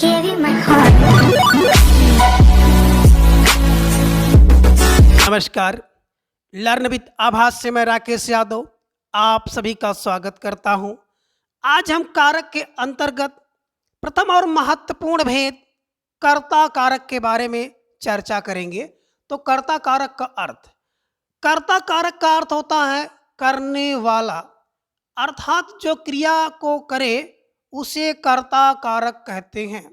gave you my heart. नमस्कार, learn with आभास से मैं राकेश यादव आप सभी का स्वागत करता हूं। आज हम कारक के अंतर्गत प्रथम और महत्वपूर्ण भेद कर्ता कारक के बारे में चर्चा करेंगे। तो कर्ता कारक का अर्थ, कर्ता कारक का अर्थ होता है करने वाला, अर्थात जो क्रिया को करे उसे कर्ता कारक कहते हैं।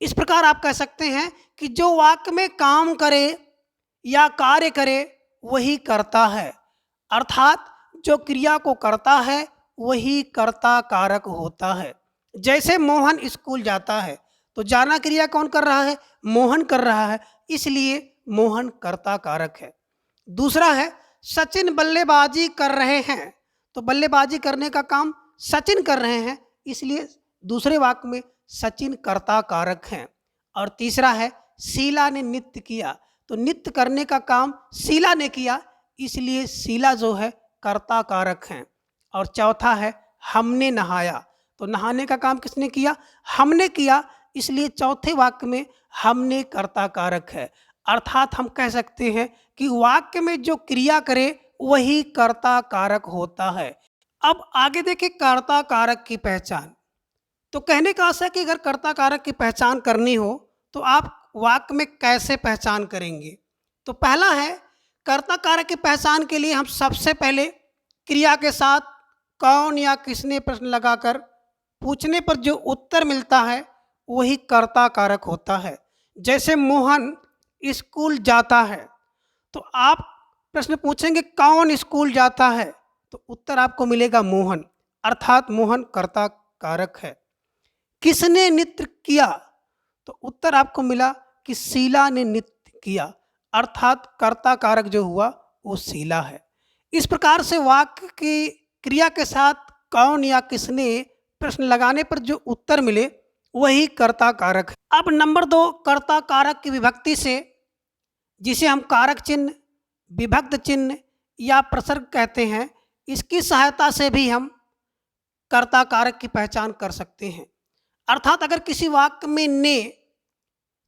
इस प्रकार आप कह सकते हैं कि जो वाक्य में काम करे या कार्य करे वही करता है, अर्थात जो क्रिया को करता है वही कर्ता कारक होता है। जैसे मोहन स्कूल जाता है तो जाना क्रिया कौन कर रहा है? मोहन कर रहा है, इसलिए मोहन कर्ता कारक है। दूसरा है सचिन बल्लेबाजी कर रहे हैं, तो बल्लेबाजी करने का काम सचिन कर रहे हैं, इसलिए दूसरे वाक्य में सचिन कर्ता कारक हैं। और तीसरा है शीला ने नृत्य किया, तो नृत्य करने का काम शीला ने किया, इसलिए शीला जो है कर्ता कारक हैं। और चौथा है हमने नहाया, तो नहाने का काम किसने किया? हमने किया, इसलिए चौथे वाक्य में हमने कर्ता कारक है। अर्थात हम कह सकते हैं कि वाक्य में जो क्रिया करे वही कर्ता कारक होता है। अब आगे देखिए कर्ता कारक की पहचान। तो कहने का आशा है कि अगर कर्ता कारक की पहचान करनी हो तो आप वाक्य में कैसे पहचान करेंगे? तो पहला है कर्ता कारक की पहचान के लिए हम सबसे पहले क्रिया के साथ कौन या किसने प्रश्न लगाकर पूछने पर जो उत्तर मिलता है वही कर्ता कारक होता है। जैसे मोहन स्कूल जाता है, तो आप प्रश्न पूछेंगे कौन स्कूल जाता है, तो उत्तर आपको मिलेगा मोहन, अर्थात मोहन कर्ता कारक है। किसने नृत्य किया, तो उत्तर आपको मिला कि शीला ने नृत्य किया, अर्थात कर्ता कारक जो हुआ वो शीला है। इस प्रकार से वाक्य की क्रिया के साथ कौन या किसने प्रश्न लगाने पर जो उत्तर मिले वही कर्ता कारक है। अब नंबर 2, कर्ता कारक की विभक्ति से, जिसे हम कारक चिन्ह, विभक्त चिन्ह या प्रसर्ग कहते हैं, इसकी सहायता से भी हम कर्ता कारक की पहचान कर सकते हैं। अर्थात अगर किसी वाक्य में ने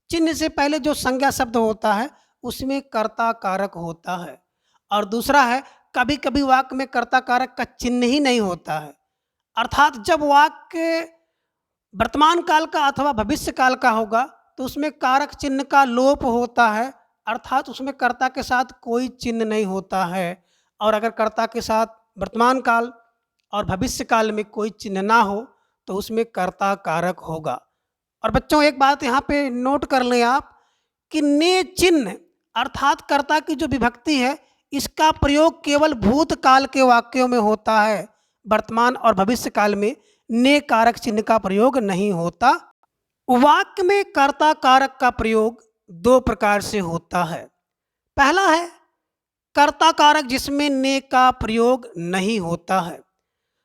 चिन्ह से पहले जो संज्ञा शब्द होता है उसमें कर्ता कारक होता है। और दूसरा है कभी कभी वाक्य में कर्ता कारक का चिन्ह ही नहीं होता है, अर्थात जब वाक्य वर्तमान काल का अथवा भविष्य काल का होगा तो उसमें कारक चिन्ह का लोप होता है, अर्थात उसमें कर्ता के साथ कोई चिन्ह नहीं होता है। और अगर कर्ता के साथ वर्तमान काल और भविष्य काल में कोई चिन्ह ना हो तो उसमें कर्ता कारक होगा। और बच्चों एक बात यहाँ पे नोट कर लें आप कि ने चिन्ह अर्थात कर्ता की जो विभक्ति है इसका प्रयोग केवल भूतकाल के वाक्यों में होता है, वर्तमान और भविष्य काल में ने कारक चिन्ह का प्रयोग नहीं होता। वाक्य में कर्ता कारक का प्रयोग 2 प्रकार से होता है। पहला है कर्ता कारक जिसमें ने का प्रयोग नहीं होता है,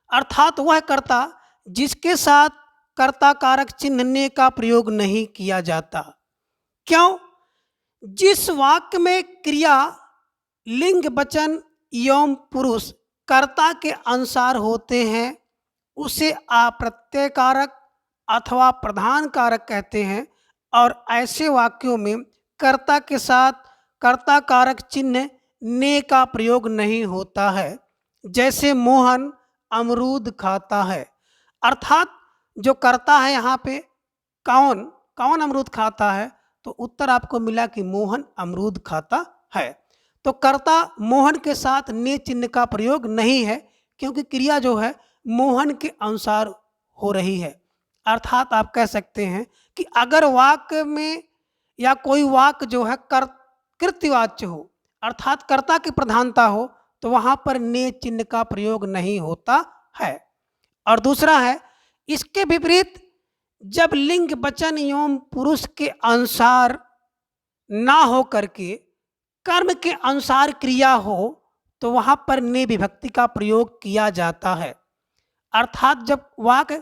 अर्थात वह कर्ता जिसके साथ कर्ता कारक चिन्ह ने का प्रयोग नहीं किया जाता। क्यों? जिस वाक्य में क्रिया लिंग वचन एवं पुरुष कर्ता के अनुसार होते हैं उसे अप्रत्यय कारक अथवा प्रधान कारक कहते हैं। और ऐसे वाक्यों में कर्ता के साथ कर्ता कारक चिन्ह ने का प्रयोग नहीं होता है। जैसे मोहन अमरूद खाता है, अर्थात जो कर्ता है यहाँ पे कौन कौन अमरूद खाता है, तो उत्तर आपको मिला कि मोहन अमरूद खाता है। तो कर्ता मोहन के साथ ने चिन्ह का प्रयोग नहीं है क्योंकि क्रिया जो है मोहन के अनुसार हो रही है। अर्थात आप कह सकते हैं कि अगर वाक्य में या कोई वाक्य जो है कृत्यवाच्य हो, अर्थात कर्ता की प्रधानता हो, तो वहाँ पर ने चिन्ह का प्रयोग नहीं होता है। और दूसरा है इसके विपरीत जब लिंग वचन एवं पुरुष के अनुसार ना हो करके कर्म के अनुसार क्रिया हो तो वहाँ पर ने विभक्ति का प्रयोग किया जाता है। अर्थात जब वाक्य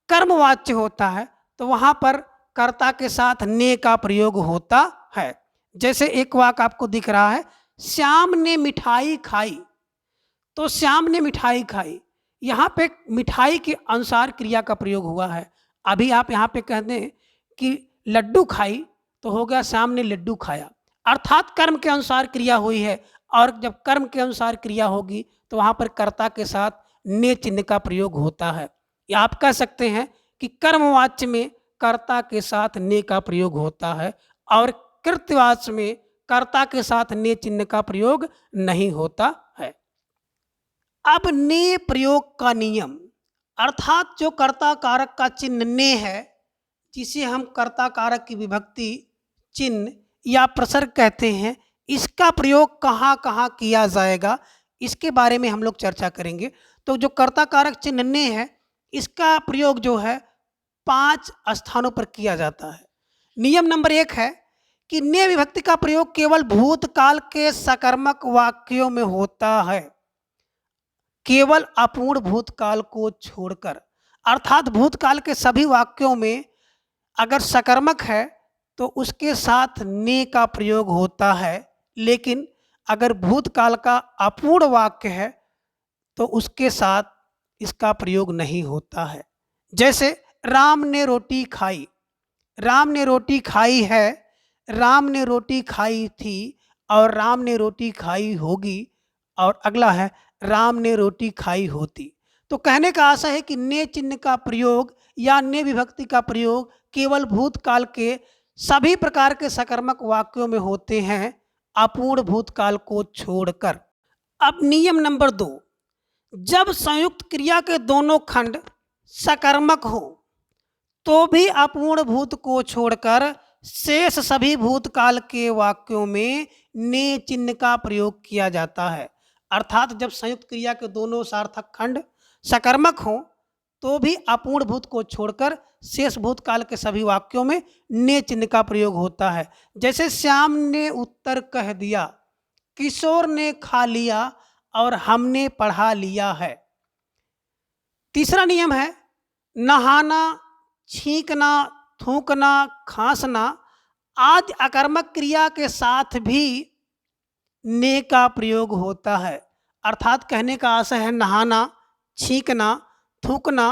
कर्मवाच्य होता है तो वहाँ पर कर्ता के साथ ने का प्रयोग होता है। जैसे एक वाक्य आपको दिख रहा है, श्याम ने मिठाई खाई, तो श्याम ने मिठाई खाई, यहाँ पे मिठाई के अनुसार क्रिया का प्रयोग हुआ है। अभी आप यहाँ पे कह दें कि लड्डू खाई, तो हो गया श्याम ने लड्डू खाया। अर्थात कर्म के अनुसार क्रिया हुई है, और जब कर्म के अनुसार क्रिया होगी तो वहाँ पर कर्ता के साथ ने चिन्ह का प्रयोग होता है। या आप कह सकते हैं कि कर्मवाच्य में कर्ता के साथ ने का प्रयोग होता है, और कृत्यवाच्य में कर्ता के साथ ने चिन्ह का प्रयोग नहीं होता है। अब ने प्रयोग का नियम, अर्थात जो कर्ता कारक का चिन्ह ने है, जिसे हम कर्ता कारक की विभक्ति चिन्ह या प्रसर्ग कहते हैं, इसका प्रयोग कहाँ कहाँ किया जाएगा, इसके बारे में हम लोग चर्चा करेंगे। तो जो कर्ता कारक चिन्ह ने है, इसका प्रयोग जो है 5 स्थानों पर किया जाता है। नियम नंबर 1 है कि ने विभक्ति का प्रयोग केवल भूतकाल के सकर्मक वाक्यों में होता है, केवल अपूर्ण भूतकाल को छोड़कर। अर्थात भूतकाल के सभी वाक्यों में अगर सकर्मक है तो उसके साथ ने का प्रयोग होता है, लेकिन अगर भूतकाल का अपूर्ण वाक्य है तो उसके साथ इसका प्रयोग नहीं होता है। जैसे राम ने रोटी खाई, राम ने रोटी खाई है, राम ने रोटी खाई थी, और राम ने रोटी खाई होगी, और अगला है राम ने रोटी खाई होती। तो कहने का आशा है कि ने चिन्ह का प्रयोग या ने विभक्ति का प्रयोग केवल भूतकाल के सभी प्रकार के सकर्मक वाक्यों में होते हैं, अपूर्ण भूतकाल को छोड़कर। अब नियम नंबर 2, जब संयुक्त क्रिया के दोनों खंड सकर्मक हो तो भी अपूर्ण भूत को छोड़कर शेष सभी भूतकाल के वाक्यों में ने चिन्ह का प्रयोग किया जाता है। अर्थात जब संयुक्त क्रिया के दोनों सार्थक खंड सकर्मक हो तो भी अपूर्ण भूत को छोड़कर शेष भूतकाल के सभी वाक्यों में ने चिन्ह का प्रयोग होता है। जैसे श्याम ने उत्तर कह दिया, किशोर ने खा लिया, और हमने पढ़ा लिया है। तीसरा नियम है नहाना, छींकना, थूकना, खांसना आदि अकर्मक क्रिया के साथ भी ने का प्रयोग होता है। अर्थात कहने का आशय है नहाना, छींकना, थूकना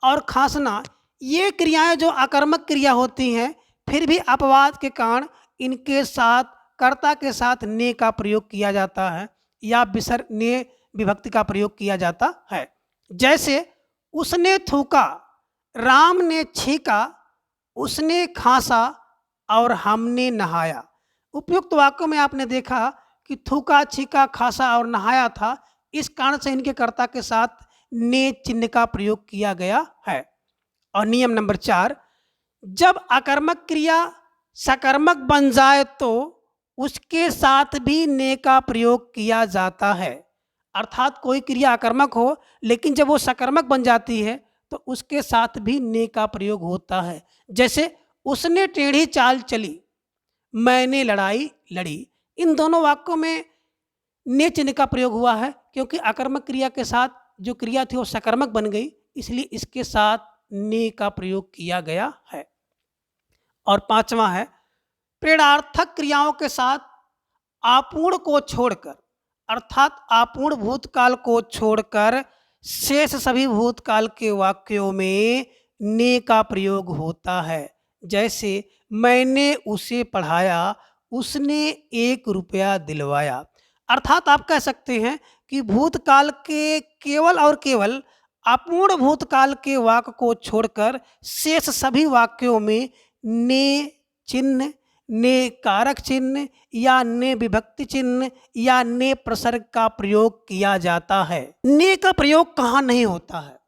और खांसना ये क्रियाएं जो अकर्मक क्रिया होती हैं, फिर भी अपवाद के कारण इनके साथ कर्ता के साथ ने का प्रयोग किया जाता है या विसर्ग ने विभक्ति का प्रयोग किया जाता है। जैसे उसने थूका, राम ने छींका, उसने खांसा और हमने नहाया। उपयुक्त वाक्यों में आपने देखा कि थूका, छींका, खांसा और नहाया था, इस कारण से इनके कर्ता के साथ ने चिन्ह का प्रयोग किया गया है। और नियम नंबर 4, जब अकर्मक क्रिया सकर्मक बन जाए तो उसके साथ भी ने का प्रयोग किया जाता है। अर्थात कोई क्रिया अकर्मक हो लेकिन जब वो सकर्मक बन जाती है तो उसके साथ भी ने का प्रयोग होता है। जैसे उसने टेढ़ी चाल चली, मैंने लड़ाई लड़ी। इन दोनों वाक्यों में ने चिन्ह का प्रयोग हुआ है क्योंकि अकर्मक क्रिया के साथ जो क्रिया थी वो सकर्मक बन गई, इसलिए इसके साथ ने का प्रयोग किया गया है। और 5वां है प्रेरणार्थक क्रियाओं के साथ आपूर्ण को छोड़कर, अर्थात आपूर्ण भूतकाल को छोड़कर शेष सभी भूतकाल के वाक्यों में ने का प्रयोग होता है। जैसे मैंने उसे पढ़ाया, उसने 1 रुपया दिलवाया। अर्थात आप कह सकते हैं कि भूतकाल के केवल और केवल अपूर्ण भूतकाल के वाक्य को छोड़कर शेष सभी वाक्यों में ने चिन्ह, ने कारक चिन्ह या ने विभक्ति चिन्ह या ने प्रसर्ग का प्रयोग किया जाता है। ने का प्रयोग कहाँ नहीं होता है,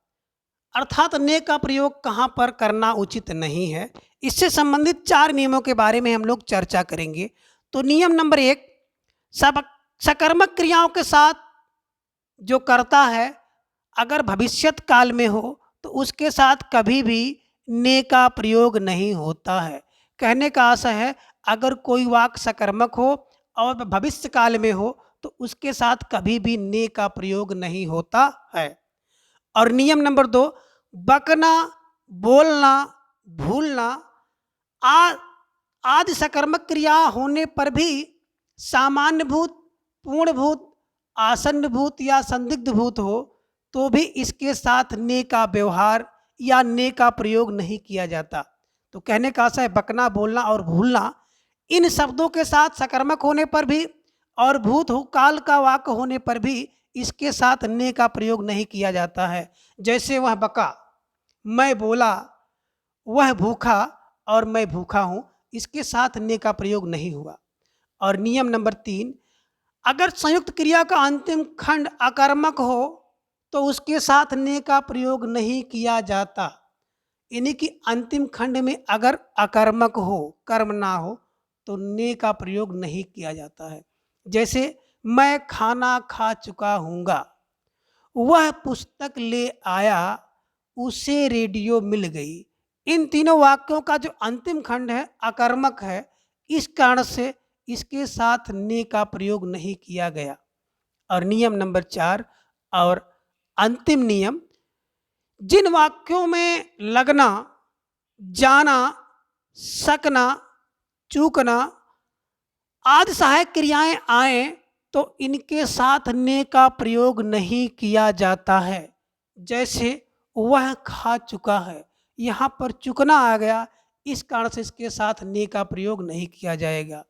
अर्थात ने का प्रयोग कहाँ पर करना उचित नहीं है, इससे संबंधित 4 नियमों के बारे में हम लोग चर्चा करेंगे। तो नियम नंबर 1, सब सकर्मक क्रियाओं के साथ जो करता है अगर भविष्यत काल में हो तो उसके साथ कभी भी ने का प्रयोग नहीं होता है। कहने का आशय है अगर कोई वाक्य सकर्मक हो और भविष्य काल में हो तो उसके साथ कभी भी ने का प्रयोग नहीं होता है। और नियम नंबर 2, बकना, बोलना, भूलना आदि सकर्मक क्रिया होने पर भी सामान्य भूत, पूर्ण भूत, आसन्न भूत या संदिग्ध भूत हो तो भी इसके साथ ने का व्यवहार या ने का प्रयोग नहीं किया जाता। तो कहने का आशा है बकना, बोलना और भूलना इन शब्दों के साथ सकर्मक होने पर भी और भूत काल का वाक्य होने पर भी इसके साथ ने का प्रयोग नहीं किया जाता है। जैसे वह बका, मैं बोला, वह भूखा और मैं भूखा हूं, इसके साथ ने का प्रयोग नहीं हुआ। और नियम नंबर 3, अगर संयुक्त क्रिया का अंतिम खंड अकर्मक हो तो उसके साथ ने का प्रयोग नहीं किया जाता। यानी कि अंतिम खंड में अगर अकर्मक हो, कर्म ना हो, तो ने का प्रयोग नहीं किया जाता है। जैसे मैं खाना खा चुका हूँगा, वह पुस्तक ले आया, उसे रेडियो मिल गई। इन तीनों वाक्यों का जो अंतिम खंड है अकर्मक है, इस कारण से इसके साथ ने का प्रयोग नहीं किया गया। और नियम नंबर 4 और अंतिम नियम, जिन वाक्यों में लगना, जाना, सकना, चूकना आदि सहायक क्रियाएं आए तो इनके साथ ने का प्रयोग नहीं किया जाता है। जैसे वह खा चुका है, यहाँ पर चुकना आ गया, इस कारण से इसके साथ ने का प्रयोग नहीं किया जाएगा।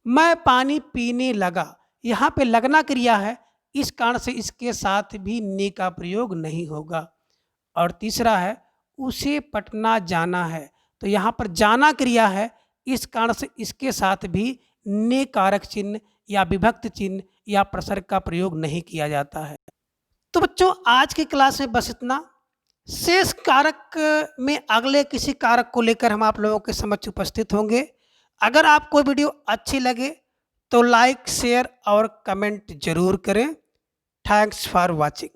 मैं पानी पीने लगा, यहाँ पे लगना क्रिया है, इस कारण से इसके साथ भी ने का प्रयोग नहीं होगा। और तीसरा है उसे पटना जाना है, तो यहाँ पर जाना क्रिया है, इस कारण से इसके साथ भी ने कारक चिन्ह या विभक्त चिन्ह या प्रसर्ग का प्रयोग नहीं किया जाता है। तो बच्चों आज की क्लास में बस इतना। शेष कारक में अगले किसी कारक को लेकर हम आप लोगों के समक्ष उपस्थित होंगे। अगर आपको वीडियो अच्छी लगे तो लाइक, शेयर और कमेंट जरूर करें। Thanks for watching.